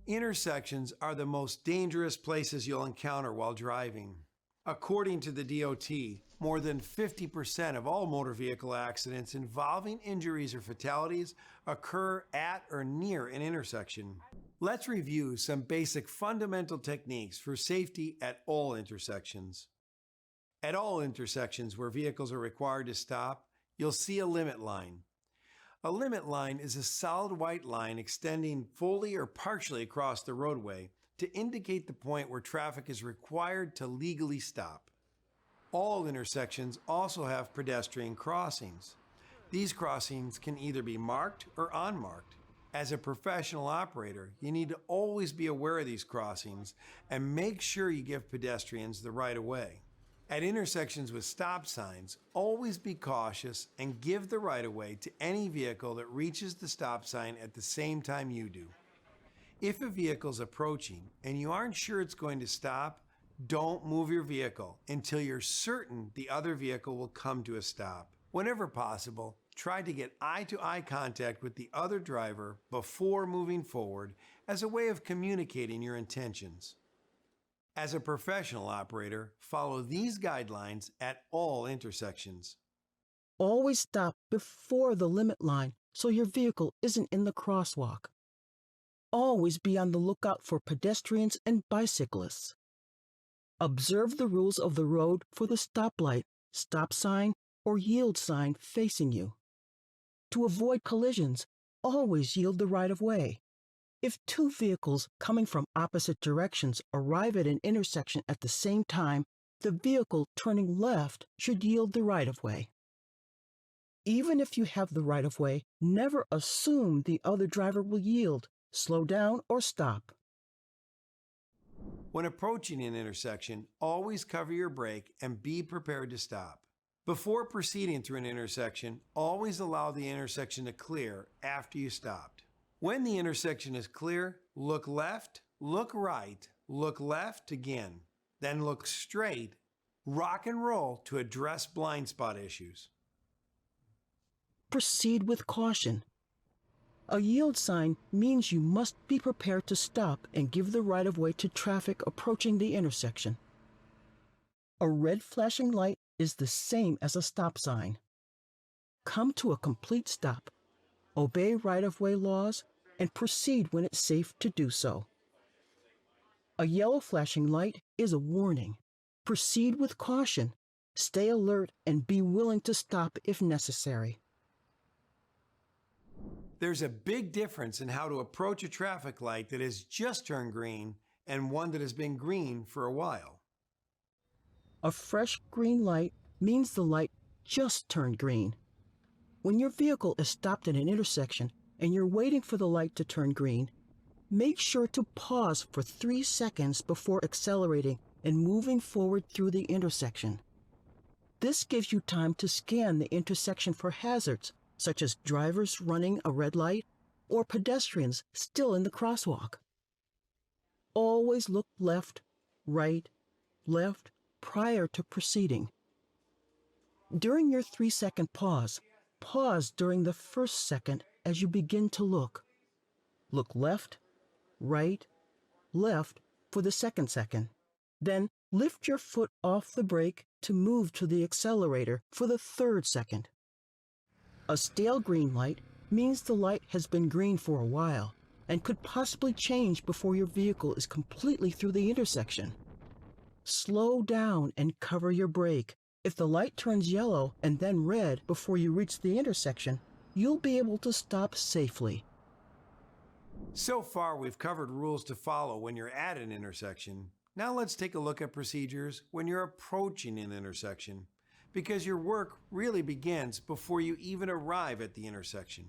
Intersections are the most dangerous places you'll encounter while driving. According to the DOT, more than 50% of all motor vehicle accidents involving injuries or fatalities occur at or near an intersection. Let's review some basic fundamental techniques for safety at all intersections. At all intersections where vehicles are required to stop, you'll see a limit line. A limit line is a solid white line extending fully or partially across the roadway to indicate the point where traffic is required to legally stop. All intersections also have pedestrian crossings. These crossings can either be marked or unmarked. As a professional operator, you need to always be aware of these crossings and make sure you give pedestrians the right of way. At intersections with stop signs, always be cautious and give the right of way to any vehicle that reaches the stop sign at the same time you do. If a vehicle is approaching and you aren't sure it's going to stop, don't move your vehicle until you're certain the other vehicle will come to a stop. Whenever possible, try to get eye-to-eye contact with the other driver before moving forward as a way of communicating your intentions. As a professional operator, follow these guidelines at all intersections. Always stop before the limit line so your vehicle isn't in the crosswalk. Always be on the lookout for pedestrians and bicyclists. Observe the rules of the road for the stoplight, stop sign, or yield sign facing you. To avoid collisions, always yield the right of way. If two vehicles coming from opposite directions arrive at an intersection at the same time, the vehicle turning left should yield the right of way. Even if you have the right of way, never assume the other driver will yield, slow down, or stop. When approaching an intersection, always cover your brake and be prepared to stop. Before proceeding through an intersection, always allow the intersection to clear after you stopped. When the intersection is clear, look left, look right, look left again, then look straight, rock and roll to address blind spot issues. Proceed with caution. A yield sign means you must be prepared to stop and give the right of way to traffic approaching the intersection. A red flashing light is the same as a stop sign. Come to a complete stop. Obey right-of-way laws and proceed when it's safe to do so. A yellow flashing light is a warning. Proceed with caution. Stay alert and be willing to stop if necessary. There's a big difference in how to approach a traffic light that has just turned green and one that has been green for a while. A fresh green light means the light just turned green. When your vehicle is stopped at an intersection and you're waiting for the light to turn green, make sure to pause for 3 seconds before accelerating and moving forward through the intersection. This gives you time to scan the intersection for hazards, such as drivers running a red light or pedestrians still in the crosswalk. Always look left, right, left prior to proceeding. During your 3-second pause, pause during the first second as you begin to look. Look left, right, left for the second second. Then lift your foot off the brake to move to the accelerator for the third second. A stale green light means the light has been green for a while and could possibly change before your vehicle is completely through the intersection. Slow down and cover your brake. If the light turns yellow and then red before you reach the intersection, you'll be able to stop safely. So far, we've covered rules to follow when you're at an intersection. Now let's take a look at procedures when you're approaching an intersection, because your work really begins before you even arrive at the intersection.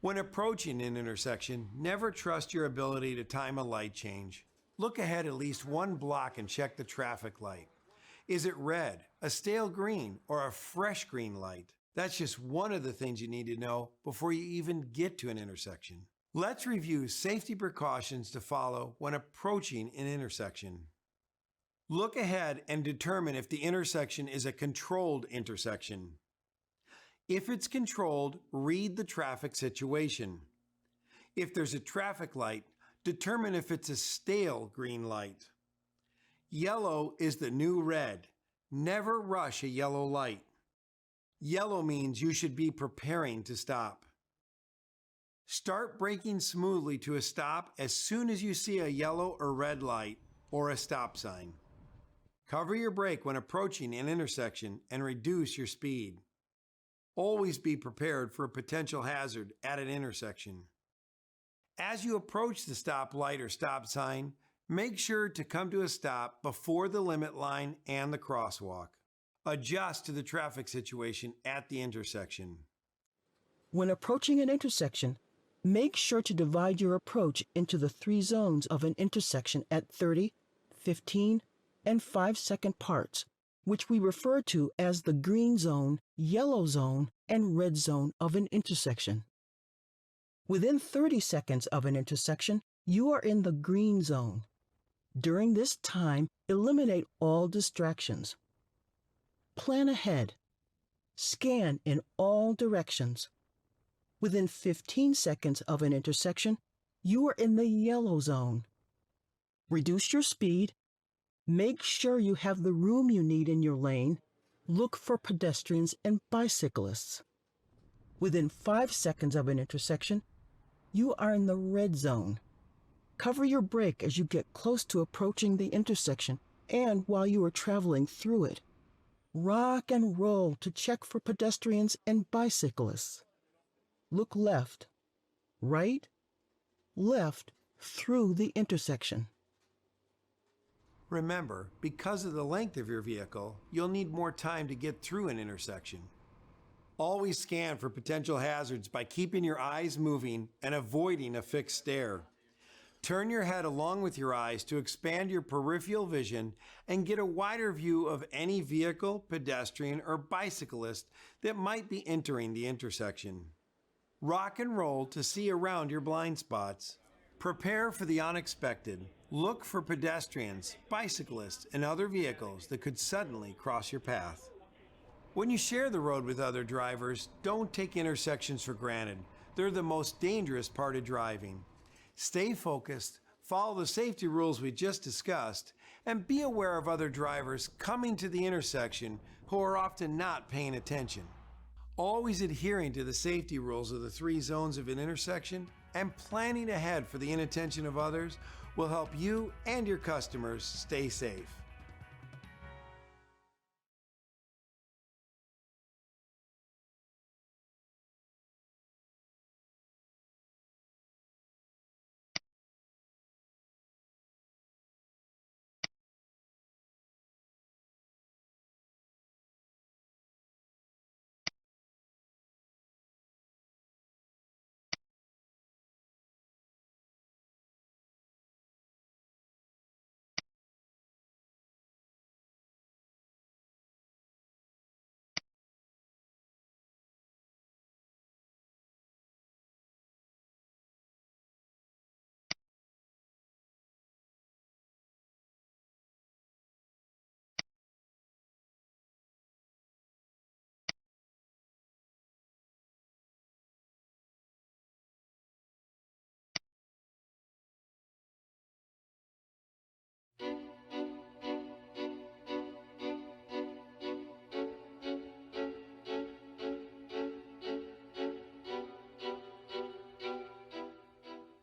When approaching an intersection, never trust your ability to time a light change. Look ahead at least 1 block and check the traffic light. Is it red, a stale green, or a fresh green light? That's just one of the things you need to know before you even get to an intersection. Let's review safety precautions to follow when approaching an intersection. Look ahead and determine if the intersection is a controlled intersection. If it's controlled, read the traffic situation. If there's a traffic light, determine if it's a stale green light. Yellow is the new red. Never rush a yellow light. Yellow means you should be preparing to stop. Start braking smoothly to a stop as soon as you see a yellow or red light or a stop sign. Cover your brake when approaching an intersection and reduce your speed. Always be prepared for a potential hazard at an intersection. As you approach the stop light or stop sign, make sure to come to a stop before the limit line and the crosswalk. Adjust to the traffic situation at the intersection. When approaching an intersection, make sure to divide your approach into the 3 zones of an intersection at 30, 15, and 5-second parts, which we refer to as the green zone, yellow zone, and red zone of an intersection. Within 30 seconds of an intersection, you are in the green zone. During this time, eliminate all distractions. Plan ahead. Scan in all directions. Within 15 seconds of an intersection, you are in the yellow zone. Reduce your speed. Make sure you have the room you need in your lane. Look for pedestrians and bicyclists. Within 5 seconds of an intersection, you are in the red zone. Cover your brake as you get close to approaching the intersection and while you are traveling through it. Rock and roll to check for pedestrians and bicyclists. Look left, right, left through the intersection. Remember, because of the length of your vehicle, you'll need more time to get through an intersection. Always scan for potential hazards by keeping your eyes moving and avoiding a fixed stare. Turn your head along with your eyes to expand your peripheral vision and get a wider view of any vehicle, pedestrian, or bicyclist that might be entering the intersection. Rock and roll to see around your blind spots. Prepare for the unexpected. Look for pedestrians, bicyclists, and other vehicles that could suddenly cross your path. When you share the road with other drivers, don't take intersections for granted. They're the most dangerous part of driving. Stay focused, follow the safety rules we just discussed, and be aware of other drivers coming to the intersection who are often not paying attention. Always adhering to the safety rules of the 3 zones of an intersection and planning ahead for the inattention of others will help you and your customers stay safe.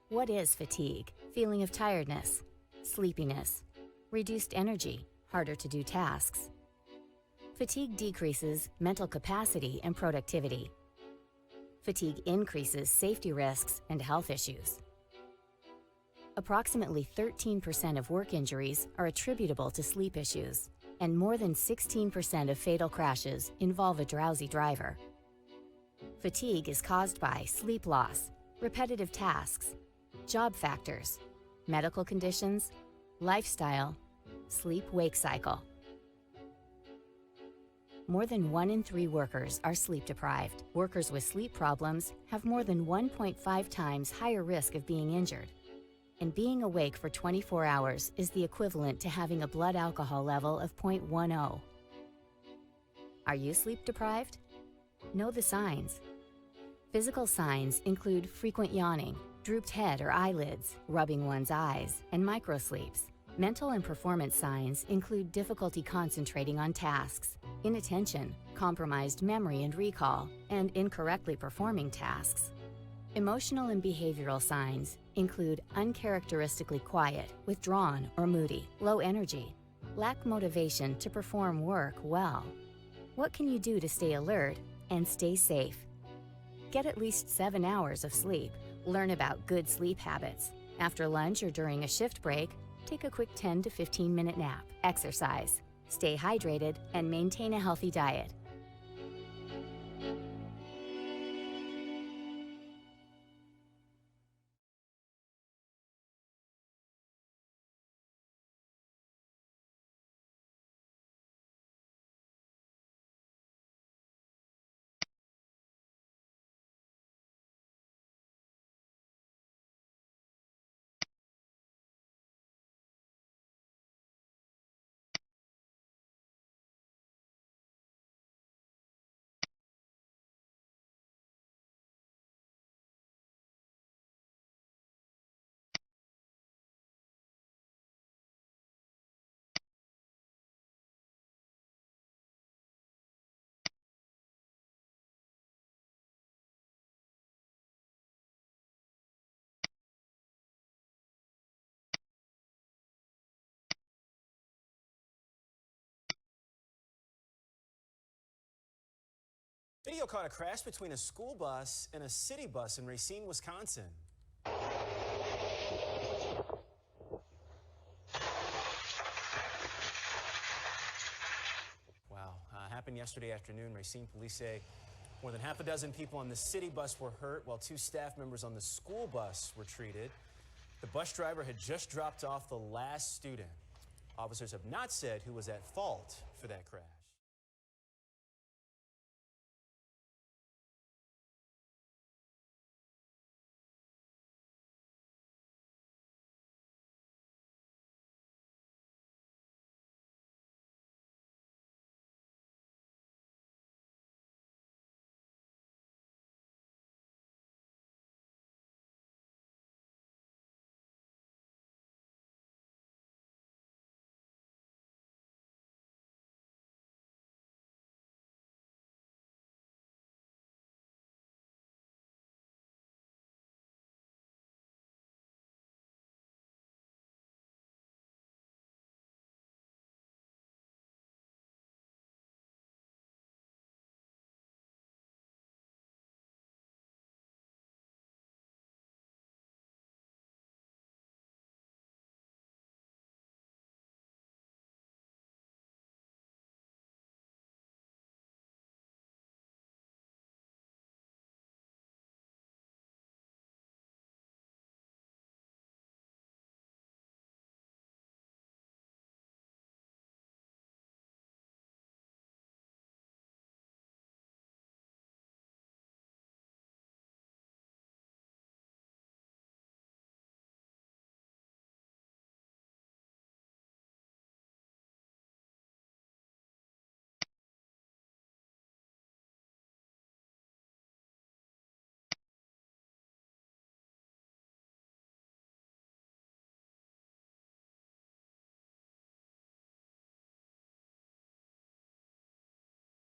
What is fatigue? Feeling of tiredness, sleepiness, reduced energy, harder to do tasks. Fatigue decreases mental capacity and productivity. Fatigue increases safety risks and health issues. Approximately 13% of work injuries are attributable to sleep issues, and more than 16% of fatal crashes involve a drowsy driver. Fatigue is caused by sleep loss, repetitive tasks, job factors, medical conditions, lifestyle, sleep-wake cycle. More than 1 in 3 workers are sleep deprived. Workers with sleep problems have more than 1.5 times higher risk of being injured. And being awake for 24 hours is the equivalent to having a blood alcohol level of 0.10. Are you sleep deprived? Know the signs. Physical signs include frequent yawning, drooped head or eyelids, rubbing one's eyes, and microsleeps. Mental and performance signs include difficulty concentrating on tasks, inattention, compromised memory and recall, and incorrectly performing tasks. Emotional and behavioral signs include uncharacteristically quiet, withdrawn or moody, low energy, lack motivation to perform work well. What can you do to stay alert and stay safe? Get at least 7 hours of sleep. Learn about good sleep habits. After lunch or during a shift break, take a quick 10 to 15-minute nap. Exercise. Stay hydrated and maintain a healthy diet. Video caught a crash between a school bus and a city bus in Racine, Wisconsin. Wow, happened yesterday afternoon. Racine police say more than half a dozen people on the city bus were hurt, while 2 staff members on the school bus were treated. The bus driver had just dropped off the last student. Officers have not said who was at fault for that crash.